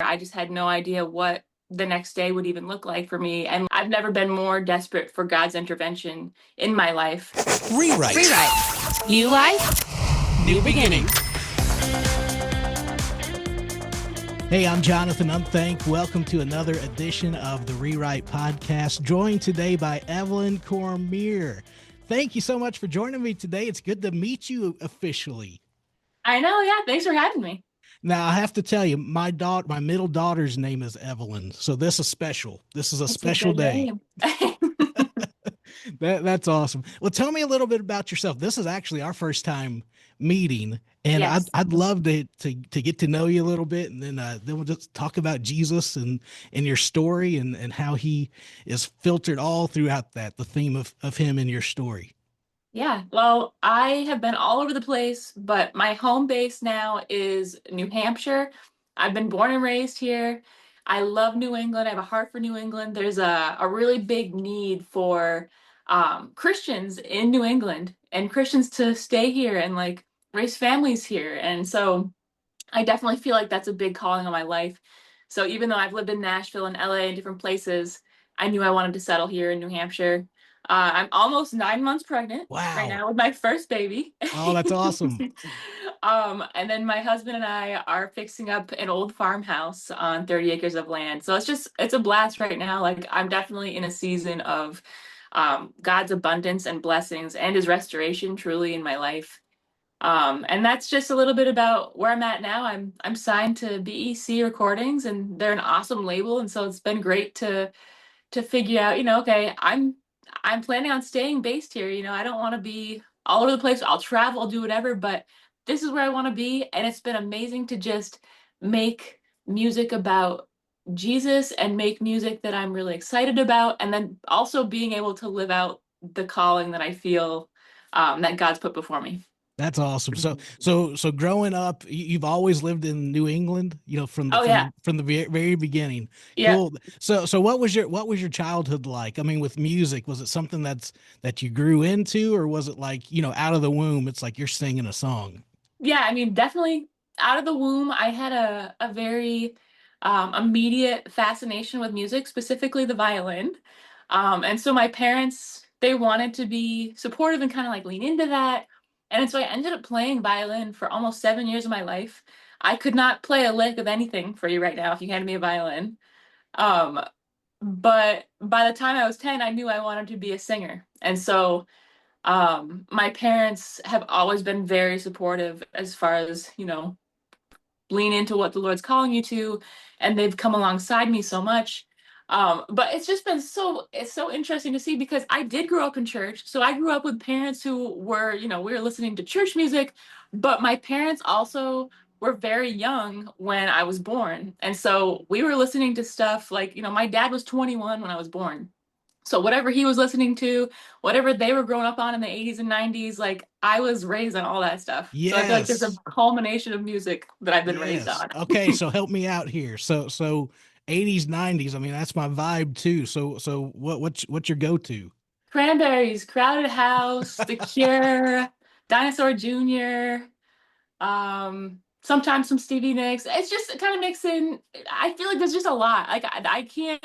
I just had no idea what the next day would even look like for me. And I've never been more desperate for God's intervention in my life. Rewrite. Rewrite. New life, new beginning. Hey, I'm Jonathan Unthank. Welcome to another edition of the Rewrite Podcast, joined today by Evelyn Cormier. Thank you so much for joining me today. It's good to meet you officially. I know, yeah. Thanks for having me. Now, I have to tell you, my middle daughter's name is Evelyn, so this is special. This is a special day. That's awesome. Well, tell me a little bit about yourself. This is actually our first time meeting, and Yes. I'd love to get to know you a little bit, and then we'll just talk about Jesus and your story and how he is filtered all throughout the theme of him in your story. Yeah, well, I have been all over the place, but my home base now is New Hampshire. I've been born and raised here. I love New England. I have a heart for New England. There's a really big need for Christians in New England and Christians to stay here and like raise families here. And so I definitely feel like that's a big calling on my life. So even though I've lived in Nashville and LA and different places, I knew I wanted to settle here in New Hampshire. I'm almost 9 months pregnant right Wow. now with my first baby. Oh, that's awesome. And then my husband and I are fixing up an old farmhouse on 30 acres of land. So it's a blast right now. Like I'm definitely in a season of God's abundance and blessings and his restoration truly in my life. And that's just a little bit about where I'm at now. I'm signed to BEC Recordings, and they're an awesome label, and so it's been great to figure out, okay, I'm planning on staying based here. I don't want to be all over the place. I'll travel, I'll do whatever, but this is where I want to be, and it's been amazing to just make music about Jesus and make music that I'm really excited about, and then also being able to live out the calling that I feel that God's put before me. That's awesome. So growing up, you've always lived in New England, from the Oh yeah. very beginning. Yeah. Cool. So what was your childhood like? I mean, with music, was it something that you grew into, or was it like, out of the womb, it's like you're singing a song? Yeah, I mean, definitely out of the womb, I had a very immediate fascination with music, specifically the violin. And so my parents, they wanted to be supportive and kind of like lean into that. And so I ended up playing violin for almost 7 years of my life. I could not play a lick of anything for you right now if you handed me a violin. Um, but by the time I was 10, I knew I wanted to be a singer. And so my parents have always been very supportive as far as, lean into what the Lord's calling you to, and they've come alongside me so much. But it's just been it's so interesting to see because I did grow up in church. So I grew up with parents who were, we were listening to church music, but my parents also were very young when I was born. And so we were listening to stuff like, my dad was 21 when I was born. So whatever he was listening to, whatever they were growing up on in the 80s and 90s, like I was raised on all that stuff. So I feel like there's a Yes. culmination of music that I've been raised Yes. on. Okay, so help me out here. So 80s, 90s, I mean, that's my vibe too. So what's your go-to? Cranberries, Crowded House, The Cure, Dinosaur Jr., sometimes some Stevie Nicks. It's just kind of mixing. I feel like there's just a lot. Like I can't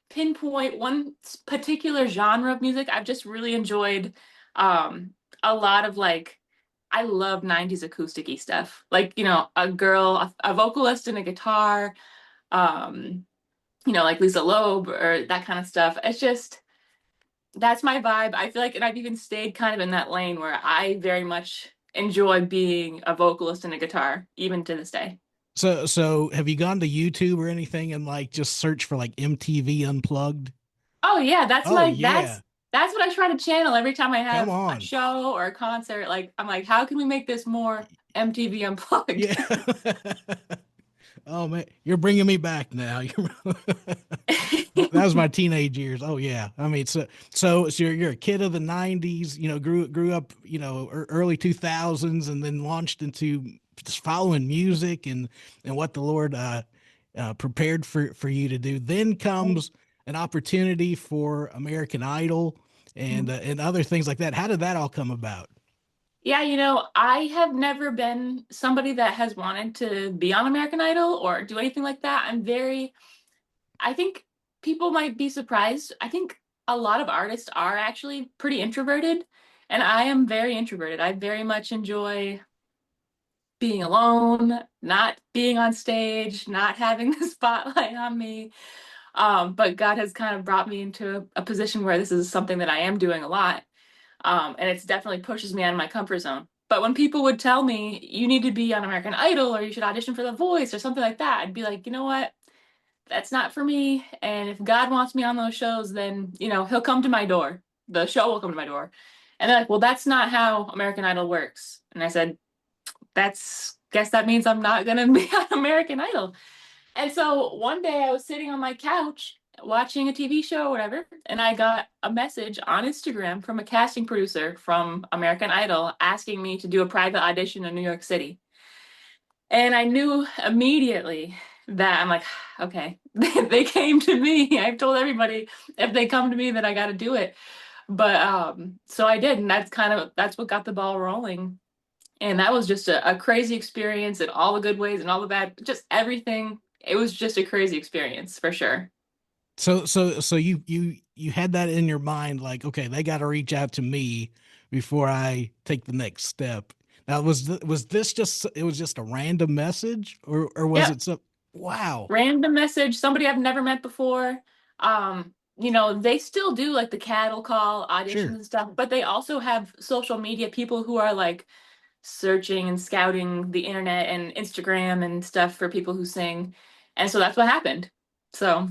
pinpoint one particular genre of music. I've just really enjoyed um a lot of like I love 90s acoustic-y stuff. Like, a girl, a vocalist and a guitar, um, like Lisa Loeb or that kind of stuff. It's just that's my vibe. I feel like, and I've even stayed kind of in that lane where I very much enjoy being a vocalist and a guitar, even to this day. So have you gone to YouTube or anything and like just search for like MTV Unplugged? Oh yeah, Oh yeah. that's what I try to channel every time I Come have a on. show or a concert. Like I'm like, how can we make this more MTV unplugged? Yeah. Oh man, you're bringing me back now. That was my teenage years. Oh yeah. I mean, so you're a kid of the '90s. Grew up. Early 2000s, and then launched into just following music and what the Lord prepared for you to do. Then comes an opportunity for American Idol and other things like that. How did that all come about? Yeah, I have never been somebody that has wanted to be on American Idol or do anything like that. I think people might be surprised. I think a lot of artists are actually pretty introverted, and I am very introverted. I very much enjoy being alone, not being on stage, not having the spotlight on me. But God has kind of brought me into a position where this is something that I am doing a lot. And it's definitely pushes me out of my comfort zone. But when people would tell me you need to be on American Idol or you should audition for The Voice or something like that, I'd be like, you know what? That's not for me. And if God wants me on those shows, then, he'll come to my door. The show will come to my door. And they're like, well, that's not how American Idol works. And I said, guess that means I'm not gonna be on American Idol. And so one day I was sitting on my couch watching a TV show or whatever, and I got a message on Instagram from a casting producer from American Idol asking me to do a private audition in New York City. And I knew immediately that I'm like, okay, they came to me. I've told everybody if they come to me that I got to do it. But so I did, and that's what got the ball rolling. And that was just a crazy experience in all the good ways and all the bad, just everything. It was just a crazy experience for sure. So you had that in your mind, like, okay, they got to reach out to me before I take the next step. Now, was this just it was just a random message, or was Yep. it some? Wow, Random message, somebody I've never met before. They still do like the cattle call auditions sure. and stuff, but they also have social media people who are like searching and scouting the internet and Instagram and stuff for people who sing. And so that's what happened. So,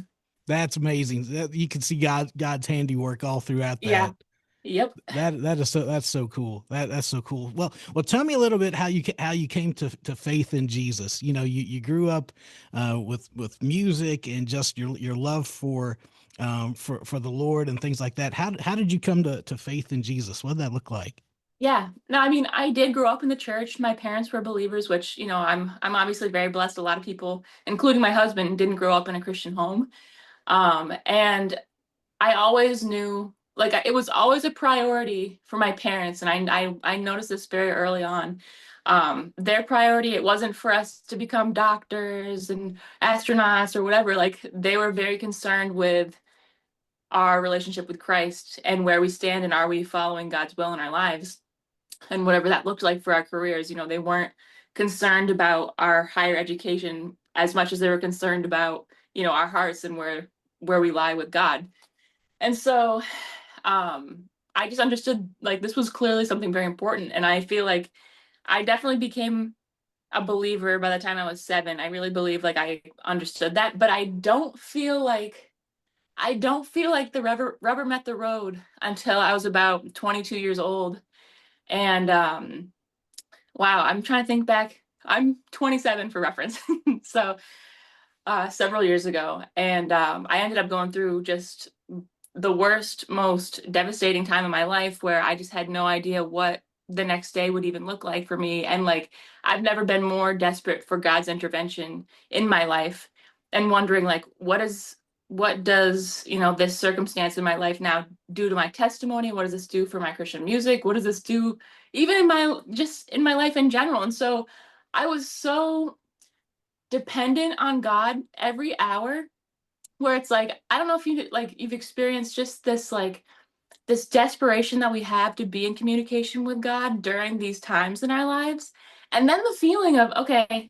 That's amazing. You can see God's handiwork all throughout yeah. that. Yep. That's so cool. That's so cool. Well, tell me a little bit how you came to faith in Jesus. You grew up with music and just your love for the Lord and things like that. How did you come to faith in Jesus? What did that look like? Yeah. No, I mean, I did grow up in the church. My parents were believers, which, I'm obviously very blessed. A lot of people, including my husband, didn't grow up in a Christian home. And I always knew, like, it was always a priority for my parents, and I noticed this very early on. Their priority, it wasn't for us to become doctors and astronauts or whatever. Like, they were very concerned with our relationship with Christ and where we stand and are we following God's will in our lives and whatever that looked like for our careers. They weren't concerned about our higher education as much as they were concerned about, our hearts and where we lie with God. And so I just understood like this was clearly something very important. And I feel like I definitely became a believer by the time I was 7. I really believe like I understood that, but I don't feel like the rubber met the road until I was about 22 years old. And wow, I'm trying to think back. I'm 27 for reference. So several years ago, and I ended up going through just the worst, most devastating time of my life where I just had no idea what the next day would even look like for me. And like, I've never been more desperate for God's intervention in my life and wondering like, what does, this circumstance in my life now do to my testimony? What does this do for my Christian music? What does this do even just in my life in general? And so I was so dependent on God every hour where it's like I don't know if you've experienced just this desperation that we have to be in communication with God during these times in our lives. And then the feeling of, okay,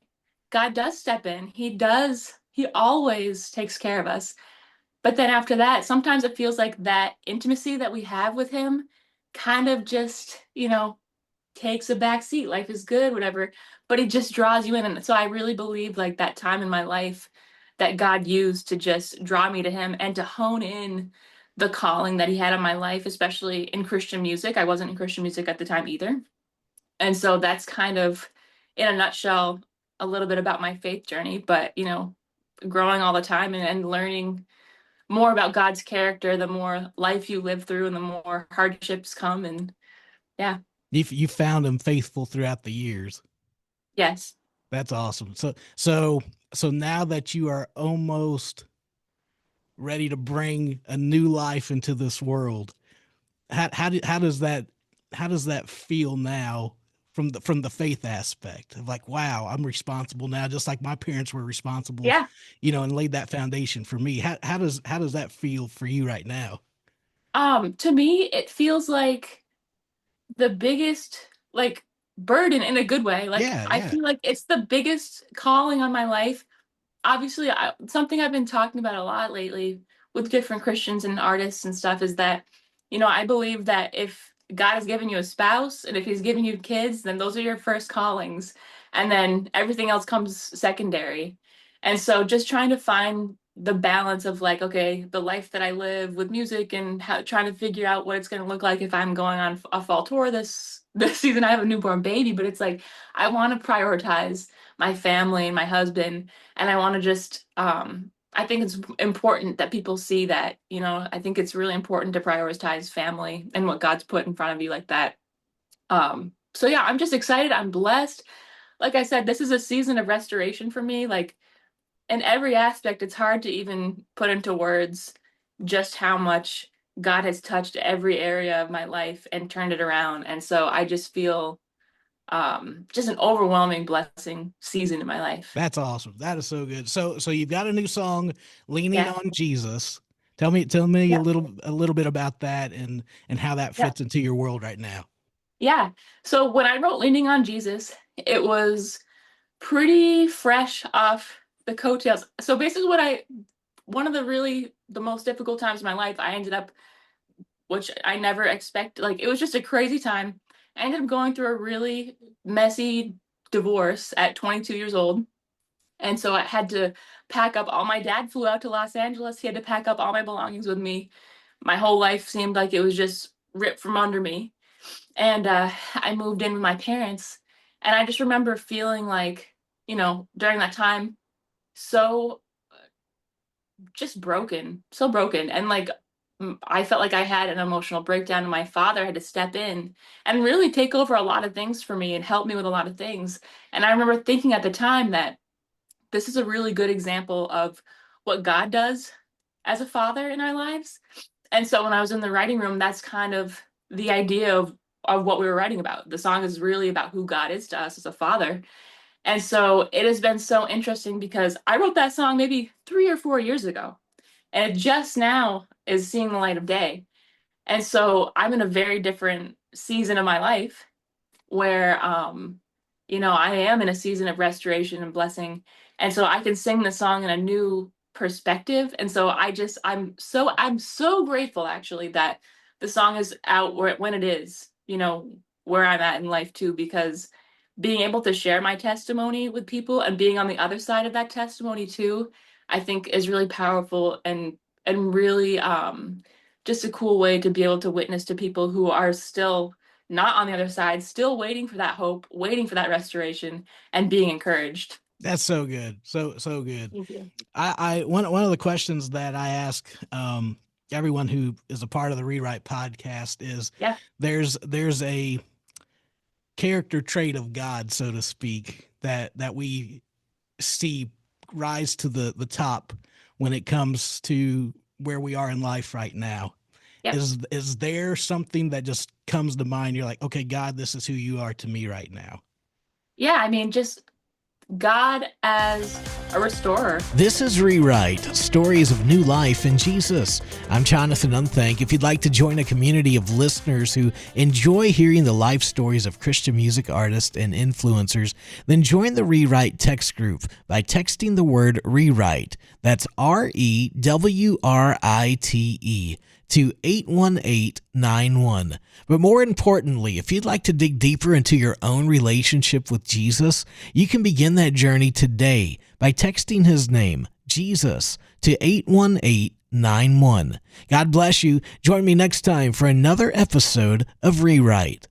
God does step in. He always takes care of us. But then after that, sometimes it feels like that intimacy that we have with him kind of just, takes a back seat. Life is good, whatever, but it just draws you in. And so I really believe like that time in my life that God used to just draw me to him and to hone in the calling that he had on my life, especially in Christian music. I wasn't in Christian music at the time either. And so that's kind of in a nutshell a little bit about my faith journey, but growing all the time and learning more about God's character, the more life you live through and the more hardships come. And yeah, You found him faithful throughout the years. yes. That's awesome. So now that you are almost ready to bring a new life into this world, how does that does that feel now from the faith aspect of like, wow, I'm responsible now, just like my parents were responsible, Yeah. and laid that foundation for me. How does that feel for you right now? To me, it feels like the biggest like burden in a good way. Like Yeah, I yeah. feel like it's the biggest calling on my life. Obviously, something I've been talking about a lot lately with different Christians and artists and stuff is that, I believe that if God has given you a spouse and if he's given you kids, then those are your first callings. And then everything else comes secondary. And so just trying to find the balance of like, okay, the life that I live with music and trying to figure out what it's going to look like if I'm going on a fall tour this season. I have a newborn baby, but it's like I want to prioritize my family and my husband, and I want to just I think it's important that people see that, I think it's really important to prioritize family and what God's put in front of you like that. So yeah, I'm just excited. I'm blessed. Like I said, this is a season of restoration for me. Like in every aspect, it's hard to even put into words just how much God has touched every area of my life and turned it around. And so I just feel just an overwhelming blessing season in my life. That's awesome. That is so good. So you've got a new song, "Leaning Yeah. on Jesus." Tell me a Yeah. little bit about that and how that Yeah. fits into your world right now. Yeah. So when I wrote Leaning on Jesus, it was pretty fresh off the coattails. So basically one of the most difficult times in my life, I ended up, which I never expected, like it was just a crazy time. I ended up going through a really messy divorce at 22 years old. And so I had to pack up my dad flew out to Los Angeles. He had to pack up all my belongings with me. My whole life seemed like it was just ripped from under me. And I moved in with my parents. And I just remember feeling like, during that time, so just broken, so broken. And like, I felt like I had an emotional breakdown, and my father had to step in and really take over a lot of things for me and help me with a lot of things. And I remember thinking at the time that this is a really good example of what God does as a father in our lives. And so when I was in the writing room, that's kind of the idea of what we were writing about. The song is really about who God is to us as a father. And so it has been so interesting because I wrote that song maybe 3 or 4 years ago, and it just now is seeing the light of day. And so I'm in a very different season of my life where I am in a season of restoration and blessing. And so I can sing the song in a new perspective. And so I'm so grateful actually that the song is out when it is, where I'm at in life too, because being able to share my testimony with people and being on the other side of that testimony too, I think is really powerful and really just a cool way to be able to witness to people who are still not on the other side, still waiting for that hope, waiting for that restoration, and being encouraged. That's so good. So good. Thank you. One of the questions that I ask everyone who is a part of the Rewrite podcast is Yeah. there's a character trait of God, so to speak, that we see rise to the top when it comes to where we are in life right now. Yep. Is there something that just comes to mind? You're like, okay, God, this is who you are to me right now. Yeah, I mean, just God as a restorer. This is Rewrite, Stories of New Life in Jesus. I'm Jonathan Unthank. If you'd like to join a community of listeners who enjoy hearing the life stories of Christian music artists and influencers, then join the Rewrite text group by texting the word Rewrite. That's REWRITE to 81891. But more importantly, if you'd like to dig deeper into your own relationship with Jesus, you can begin that journey today by texting his name, Jesus, to 81891. God bless you. Join me next time for another episode of Rewrite.